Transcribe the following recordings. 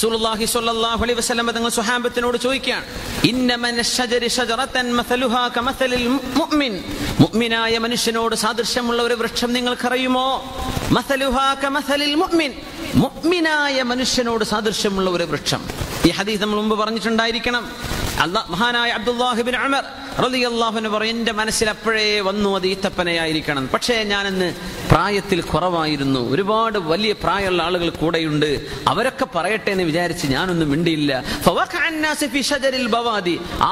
റസൂലുള്ളാഹി സ്വല്ലല്ലാഹു അലൈഹി വസല്ലം തങ്ങൾ സ്വഹാബത്തിനോട് ചോദിക്കുകയാണ്, ഇന്നമന ശജരി ശജറതൻ മസലുഹാ കമസലിൽ മുഅ്മിൻ, മുഅ്മിനായ മനുഷ്യനോട് സാദൃശ്യമുള്ള ഒരു വൃക്ഷം നിങ്ങൾക്കറിയുമോ? മസലുഹാ കമസലിൽ മുഅ്മിൻ, മുഅ്മിനായ മനുഷ്യനോട് സാദൃശ്യമുള്ള ഒരു വൃക്ഷം. ഈ ഹദീസ് നമ്മൾ മുമ്പ് പറഞ്ഞിട്ടുണ്ടായിരിക്കണം. മഹാനായ അബ്ദുല്ലാഹി ഇബ്നു ഉമർ റളിയല്ലാഹു അൻഹു പറയും, എന്റെ മനസ്സിൽ അപ്പോഴേ വന്നു അത് ഈത്തപ്പനയായിരിക്കണം. പക്ഷേ ഞാനിന്ന് പ്രായത്തിൽ കുറവായിരുന്നു, ഒരുപാട് വലിയ പ്രായമുള്ള ആളുകൾ കൂടെയുണ്ട്, അവരൊക്കെ പറയട്ടെ എന്ന് വിചാരിച്ച് ഞാനൊന്നും മിണ്ടിയില്ല.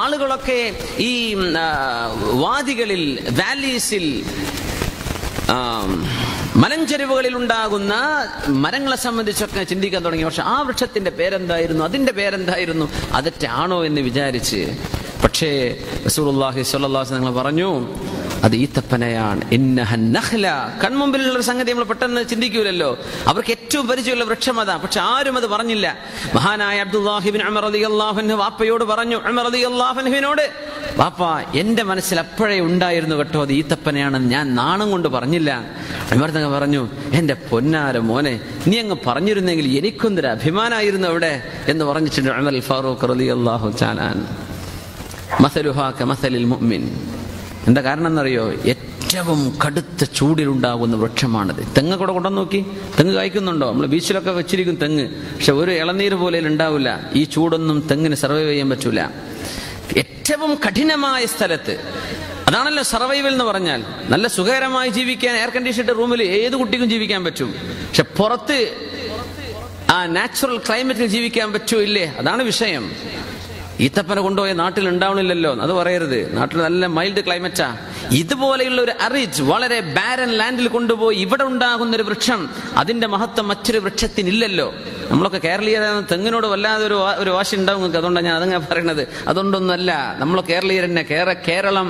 ആളുകളൊക്കെ ഈ വാദികളിൽ, വാലീസിൽ, മലഞ്ചെരിവുകളിൽ ഉണ്ടാകുന്ന മരങ്ങളെ സംബന്ധിച്ചൊക്കെ ചിന്തിക്കാൻ തുടങ്ങി. പക്ഷെ ആ വൃക്ഷത്തിന്റെ പേരെന്തായിരുന്നു, അതിന്റെ പേരെന്തായിരുന്നു, അതെറ്റാണോ എന്ന് വിചാരിച്ച്. പക്ഷേ റസൂലുള്ളാഹി സ്വല്ലല്ലാഹു അലൈഹി വസല്ലം പറഞ്ഞു, അത് ഈത്തപ്പനയാണ്. ഇന്നഹൻ നഖ്ല, കൺമുമ്പിലുള്ള ഒരു സംഗതി നമ്മൾ പെട്ടെന്ന് ചിന്തിക്കൂലല്ലോ. അവർക്ക് ഏറ്റവും പരിചയമുള്ള വൃക്ഷം അതാ. പക്ഷെ ആരും അത് പറഞ്ഞില്ല. മഹാനായ അബ്ദുല്ലാഹി ഇബ്നു ഉമർ റളിയല്ലാഹു അൻഹു വാപ്പയോട് പറഞ്ഞു, ഉമർ റളിയല്ലാഹു അൻഹുവിനോട്, വാപ്പ എന്റെ മനസ്സിൽ അപ്പോഴേ ഉണ്ടായിരുന്നു കേട്ടോ അത് ഈത്തപ്പനയാണെന്ന്, ഞാൻ നാണം കൊണ്ട് പറഞ്ഞില്ല. ഉമർ തങ്ങൾ പറഞ്ഞു, എന്റെ പൊന്നാര മോനെ, നീ അങ്ങ് പറഞ്ഞിരുന്നെങ്കിൽ എനിക്കൊന്നൊരു അഭിമാനമായിരുന്നു അവിടെ എന്ന് പറഞ്ഞിട്ടുണ്ട് ഉമർ അൽ ഫാറൂഖ് റളിയല്ലാഹു തആല അൻഹു. മസലുഹാ കമസലിൽ മുഅ്മിൻ. എന്താ കാരണം എന്നറിയോ? ഏറ്റവും കടുത്ത ചൂടിലുണ്ടാകുന്ന വൃക്ഷമാണിത്. തെങ്ങ് കൂടെ കൊണ്ടുവന്ന് നോക്കി, തെങ്ങ് കായ്ക്കുന്നുണ്ടോ? നമ്മൾ ബീച്ചിലൊക്കെ വെച്ചിരിക്കും തെങ്ങ്, പക്ഷെ ഒരു ഇളനീര് പോലെ ഉണ്ടാവില്ല. ഈ ചൂടൊന്നും തെങ്ങിന് സർവൈവ് ചെയ്യാൻ പറ്റൂല. ഏറ്റവും കഠിനമായ സ്ഥലത്ത്, അതാണല്ലോ സർവൈവൽ എന്ന് പറഞ്ഞാൽ. നല്ല സുഖകരമായി ജീവിക്കാൻ എയർ കണ്ടീഷൻഡ് റൂമിൽ ഏത് കുട്ടിക്കും ജീവിക്കാൻ പറ്റും. പക്ഷെ പുറത്ത് ആ നാച്ചുറൽ ക്ലൈമറ്റിൽ ജീവിക്കാൻ പറ്റുമോ ഇല്ലേ, അതാണ് വിഷയം. ഈത്തപ്പന കൊണ്ടുപോയ നാട്ടിൽ ഉണ്ടാവണില്ലല്ലോ, അത് പറയരുത്. നാട്ടിൽ നല്ല മൈൽഡ് ക്ലൈമറ്റാ. ഇതുപോലെയുള്ള ഒരു അറിജ്, വളരെ ബാരൻ ലാൻഡിൽ കൊണ്ടുപോയി ഇവിടെ ഉണ്ടാകുന്ന ഒരു വൃക്ഷം, അതിന്റെ മഹത്വം മറ്റൊരു വൃക്ഷത്തിനില്ലല്ലോ. നമ്മളൊക്കെ കേരളീയ തെങ്ങിനോട് വല്ലാതെ ഒരു വാശി ഉണ്ടാവും നിങ്ങൾക്ക്, അതുകൊണ്ടാണ് ഞാൻ അതങ്ങനെ പറയണത്. അതുകൊണ്ടൊന്നുമല്ല, നമ്മൾ കേരളീയർ തന്നെ. കേരളം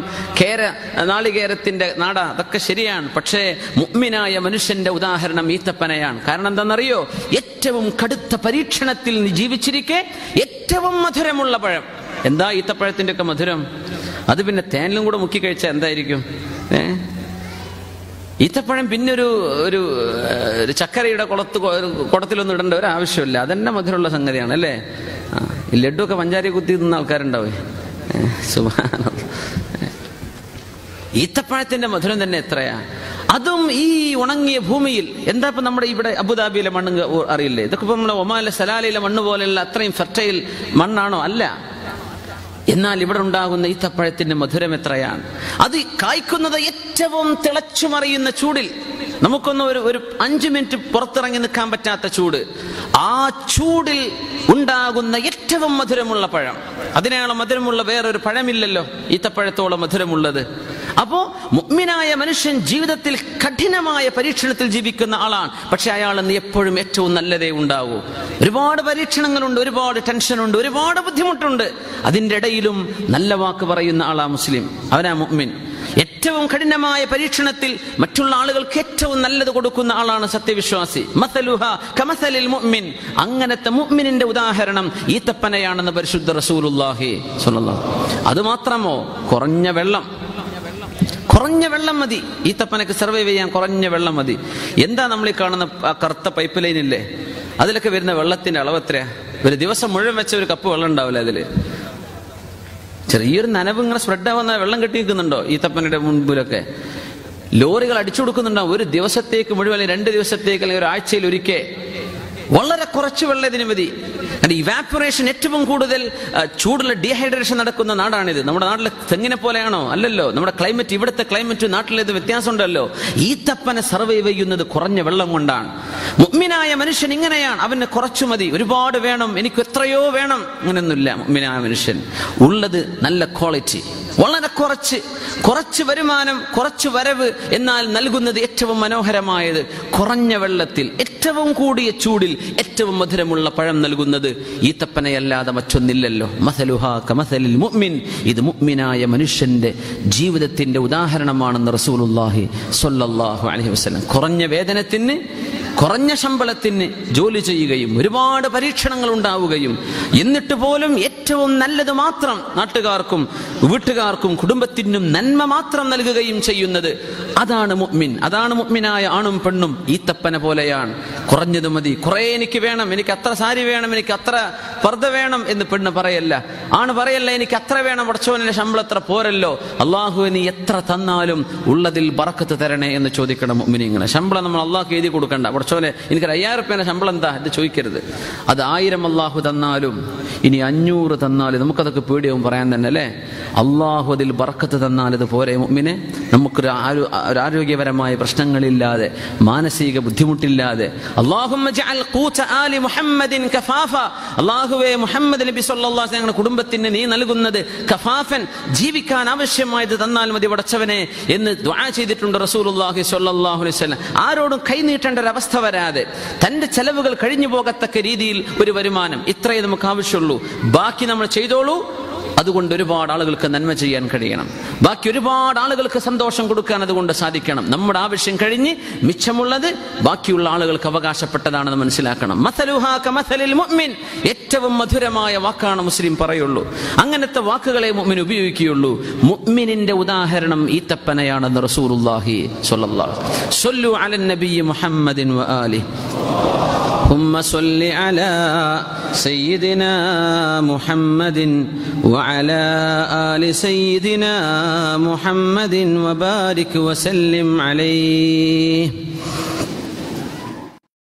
നാളികേരത്തിന്റെ നാടാ, അതൊക്കെ ശരിയാണ്. പക്ഷേ മുഅ്മിനായ മനുഷ്യന്റെ ഉദാഹരണം ഈത്തപ്പനയാണ്. കാരണം എന്താണെന്നറിയോ? ഏറ്റവും കടുത്ത പരീക്ഷണത്തിൽ ജീവിച്ചിരിക്കെ ഏറ്റവും മധുരമുള്ള പഴം. എന്താ ഈത്തപ്പഴത്തിന്റെ ഒക്കെ മധുരം? അത് പിന്നെ തേനിലും കൂടെ മുക്കി കഴിച്ചാൽ എന്തായിരിക്കും? ഈത്തപ്പഴം പിന്നെ ഒരു ചക്കരയുടെ കുടത്തിലൊന്നും ഇടേണ്ട ഒരു ആവശ്യമില്ല, അതന്നെ മധുരമുള്ള സംഗതിയാണ് അല്ലേ. ഈ ലഡ്ഡു ഒക്കെ പഞ്ചാരി കുത്തി തിന്ന ആൾക്കാരുണ്ടാവേ. സുബ്ഹാനല്ലാഹ്. ഈത്തപ്പഴത്തിന്റെ മധുരം തന്നെ എത്രയാ! അതും ഈ ഉണങ്ങിയ ഭൂമിയിൽ. എന്താ ഇപ്പൊ നമ്മുടെ ഇവിടെ അബുദാബിയിലെ മണ്ണ് അറിയില്ലേ? ഇതൊക്കെ ഇപ്പൊ നമ്മുടെ ഒമാനിലെ സലാലയിലെ മണ്ണ് പോലെയുള്ള അത്രയും ഫെർട്ടൈൽ മണ്ണാണോ? അല്ല. എന്നാൽ ഇവിടെ ഉണ്ടാകുന്ന ഈത്തപ്പഴത്തിന്റെ മധുരം എത്രയാണ്! അത് കായ്ക്കുന്നത് ഏറ്റവും തിളച്ചുമറിയുന്ന ചൂടിൽ. നമുക്കൊന്നും ഒരു 5 മിനിറ്റ് പുറത്തിറങ്ങി നിൽക്കാൻ പറ്റാത്ത ചൂട്. ആ ചൂടിൽ ഉണ്ടാകുന്ന ഏറ്റവും മധുരമുള്ള പഴം. അതിനേക്കാളും മധുരമുള്ള വേറൊരു പഴമില്ലല്ലോ ഈത്തപ്പഴത്തോളം മധുരമുള്ളത്. അപ്പോ മുഅ്മിനായ മനുഷ്യൻ ജീവിതത്തിൽ കഠിനമായ പരീക്ഷണത്തിൽ ജീവിക്കുന്ന ആളാണ്. പക്ഷെ അയാൾ എപ്പോഴും ഏറ്റവും നല്ലതേ ഉണ്ടാവൂ. ഒരുപാട് പരീക്ഷണങ്ങളുണ്ട്, ഒരുപാട് ടെൻഷനുണ്ട്, ഒരുപാട് ബുദ്ധിമുട്ടുണ്ട്. അതിൻ്റെ ഇടയിലും നല്ല വാക്ക് പറയുന്ന ആളാ മുസ്ലിം, അവനാ മുഅ്മിൻ. ഏറ്റവും കഠിനമായ പരീക്ഷണത്തിൽ മറ്റുള്ള ആളുകൾക്ക് ഏറ്റവും നല്ലത് കൊടുക്കുന്ന ആളാണ് സത്യവിശ്വാസി. മസലുഹാ കമസലിൽ മുഅ്മിൻ. അങ്ങനത്തെ മുഅ്മിനിന്റെ ഉദാഹരണം ഈത്തപ്പനയാണെന്ന് പരിശുദ്ധ റസൂലുള്ളാഹി സ്വല്ലല്ലാഹു അലൈഹി വസല്ലം. അത് മാത്രമോ? കുറഞ്ഞ വെള്ളം മതി ഈത്തപ്പനക്ക് സർവൈവ് ചെയ്യാൻ. കുറഞ്ഞ വെള്ളം മതി. എന്താ നമ്മൾ ഈ കാണുന്ന ആ കറുത്ത പൈപ്പ് ലൈൻ ഇല്ലേ, അതിലൊക്കെ വരുന്ന വെള്ളത്തിന്റെ അളവ് എത്രയാ? ഒരു ദിവസം മുഴുവൻ വെച്ച ഒരു കപ്പ് വെള്ളം ഉണ്ടാവില്ല അതില്. ചെറിയൊരു നനവ് ഇങ്ങനെ സ്പ്രെഡ് ആവുന്ന വെള്ളം കെട്ടി നിൽക്കുന്നുണ്ടോ ഈത്തപ്പനയുടെ മുൻപിലൊക്കെ? ലോറികൾ അടിച്ചു കൊടുക്കുന്നുണ്ടാവും ഒരു ദിവസത്തേക്ക് മുഴുവൻ, അല്ലെങ്കിൽ 2 ദിവസത്തേക്ക്, അല്ലെങ്കിൽ ഒരാഴ്ചയിൽ ഒരിക്കൽ. വളരെ കുറച്ച് വെള്ളം ഇതിന് മതി. ഇവാപ്പറേഷൻ ഏറ്റവും കൂടുതൽ ചൂടുള്ള ഡീഹൈഡ്രേഷൻ നടക്കുന്ന നാടാണിത്. നമ്മുടെ നാട്ടിലെ തെങ്ങിനെ പോലെയാണോ? അല്ലല്ലോ. നമ്മുടെ ക്ലൈമറ്റ്, ഇവിടുത്തെ ക്ലൈമറ്റ് നാട്ടിലേത് വ്യത്യാസമുണ്ടല്ലോ. ഈത്തപ്പന സർവൈവ് ചെയ്യുന്നത് കുറഞ്ഞ വെള്ളം കൊണ്ടാണ്. മുഅ്മിനായ മനുഷ്യൻ ഇങ്ങനെയാണ്. അവന് കുറച്ചു മതി, ഒരുപാട് വേണം, എനിക്ക് എത്രയോ വേണം, അങ്ങനെയൊന്നുമില്ല. മുഅ്മിനായ മനുഷ്യൻ ഉള്ളത് നല്ല ക്വാളിറ്റി, വളരെ കുറച്ച് വരുമാനം, കുറച്ച് വരവ്, എന്നാൽ നൽകുന്നത് ഏറ്റവും മനോഹരമായത്. കുറഞ്ഞ വെള്ളത്തിൽ ഏറ്റവും കൂടിയ ചൂടിൽ ഏറ്റവും മധുരമുള്ള പഴം നൽകുന്നത് ഈത്തപ്പനയല്ലാതെ മറ്റൊന്നില്ലല്ലോ. മസലുഹാ കമസലിൽ മുഅ്മിൻ. ഇത് മുഅ്മിനായ മനുഷ്യന്റെ ജീവിതത്തിന്റെ ഉദാഹരണമാണെന്ന് റസൂലുള്ളാഹി സ്വല്ലല്ലാഹു അലൈഹി വസല്ലം. കുറഞ്ഞ വേതനത്തിന്, കുറഞ്ഞ കുറഞ്ഞ ശമ്പളത്തിന് ജോലി ചെയ്യുകയും ഒരുപാട് പരീക്ഷണങ്ങൾ ഉണ്ടാവുകയും എന്നിട്ട് പോലും ഏറ്റവും നല്ലത് മാത്രം നാട്ടുകാർക്കും വീട്ടുകാർക്കും കുടുംബത്തിനും നന്മ മാത്രം നൽകുകയും ചെയ്യുന്നത്, അതാണ് മുഅ്മിൻ. അതാണ് മുഅ്മിനായ ആണും പെണ്ണും. ഈത്തപ്പന പോലെയാണ്. കുറഞ്ഞത് മതി, കുറെ എനിക്ക് വേണം, എനിക്ക് അത്ര സാരി വേണം, എനിക്ക് അത്ര പർദ്ദ വേണം എന്ന് പെണ്ണ് പറയല്ല, ആണ് പറയല്ല എനിക്ക് അത്ര വേണം, പടച്ചോനെ ശമ്പളം അത്ര പോരല്ലോ, അള്ളാഹു നീ എത്ര തന്നാലും ഉള്ളതിൽ ബറക്കത്ത് തരണേ എന്ന് ചോദിക്കണം മുഅ്മിനീങ്ങളെ. ശമ്പളം നമ്മൾ അള്ളാഹ്ക്ക് എഴുതി കൊടുക്കണ്ട. പടച്ചോനെ എനിക്കൊരു 5000 രൂപ ശമ്പളം എന്താ ഇത് ചോദിക്കരുത്. അത് 1000 അള്ളാഹു തന്നാലും ഇനി 500 തന്നാലും നമുക്കതൊക്കെ പേടിയാവും പറയാൻ തന്നെ അല്ലേ. അള്ളാഹു അതിൽ ബറക്കത്ത് തന്നാൽ ഇത് പോരെ മുഅ്മിനെ. നമുക്കൊരു ആരോഗ്യപരമായ പ്രശ്നങ്ങളില്ലാതെ മാനസിക ബുദ്ധിമുട്ടില്ലാതെ അല്ലാഹുമ്മ ജഅൽ ഖൂത ആലി മുഹമ്മദിൻ കഫാഫ, അല്ലാഹുവേ മുഹമ്മദ് നബി സ്വല്ലല്ലാഹു അലൈഹി വസല്ലം കുടുംബത്തിന് നീ നൽകുന്നത് കഫാഫൻ, ജീവിക്കാൻ ആവശ്യമായത് തന്നാൽ മതി പടച്ചവനെ എന്ന് ദുആ ചെയ്തിട്ടുണ്ട് റസൂലുള്ളാഹി സ്വല്ലല്ലാഹു അലൈഹി വസല്ലം. ആരോടും കൈനീട്ടേണ്ട ഒരു അവസ്ഥ വരാതെ തന്റെ ചെലവുകൾ കഴിഞ്ഞു പോകത്തക്ക രീതിയിൽ ഒരു വരുമാനം, ഇത്രയേ നമുക്ക് ആവശ്യമുള്ളൂ, ബാക്കി നമ്മൾ ചെയ്തോളൂ. അതുകൊണ്ട് ഒരുപാട് ആളുകൾക്ക് നന്മ ചെയ്യാൻ കഴിയണം, ബാക്കി ഒരുപാട് ആളുകൾക്ക് സന്തോഷം കൊടുക്കാൻ അതുകൊണ്ട് സാധിക്കണം. നമ്മുടെ ആവശ്യം കഴിഞ്ഞ് മിച്ചമുള്ളത് ബാക്കിയുള്ള ആളുകൾക്ക് അവകാശപ്പെട്ടതാണെന്ന് മനസ്സിലാക്കണം. മസലുഹാ കമസലിൽ മുഅ്മിൻ, ഏറ്റവും മധുരമായ വാക്കാണ് മുസ്ലിം പറയുള്ളൂ. അങ്ങനത്തെ വാക്കുകളെ മുഅ്മിൻ ഉപയോഗിക്കുകയുള്ളൂ. മുഅ്മിനിന്റെ ഉദാഹരണം ഈത്തപ്പനയാണെന്ന് റസൂലുള്ളാഹി സ്വല്ലല്ലാഹു അലൈഹി വസല്ലം. സ്വല്ലു അലൻ നബി മുഹമ്മദിൻ വആലിഹി ثم صل على سيدنا محمد وعلى آل سيدنا محمد وبارك وسلم عليه.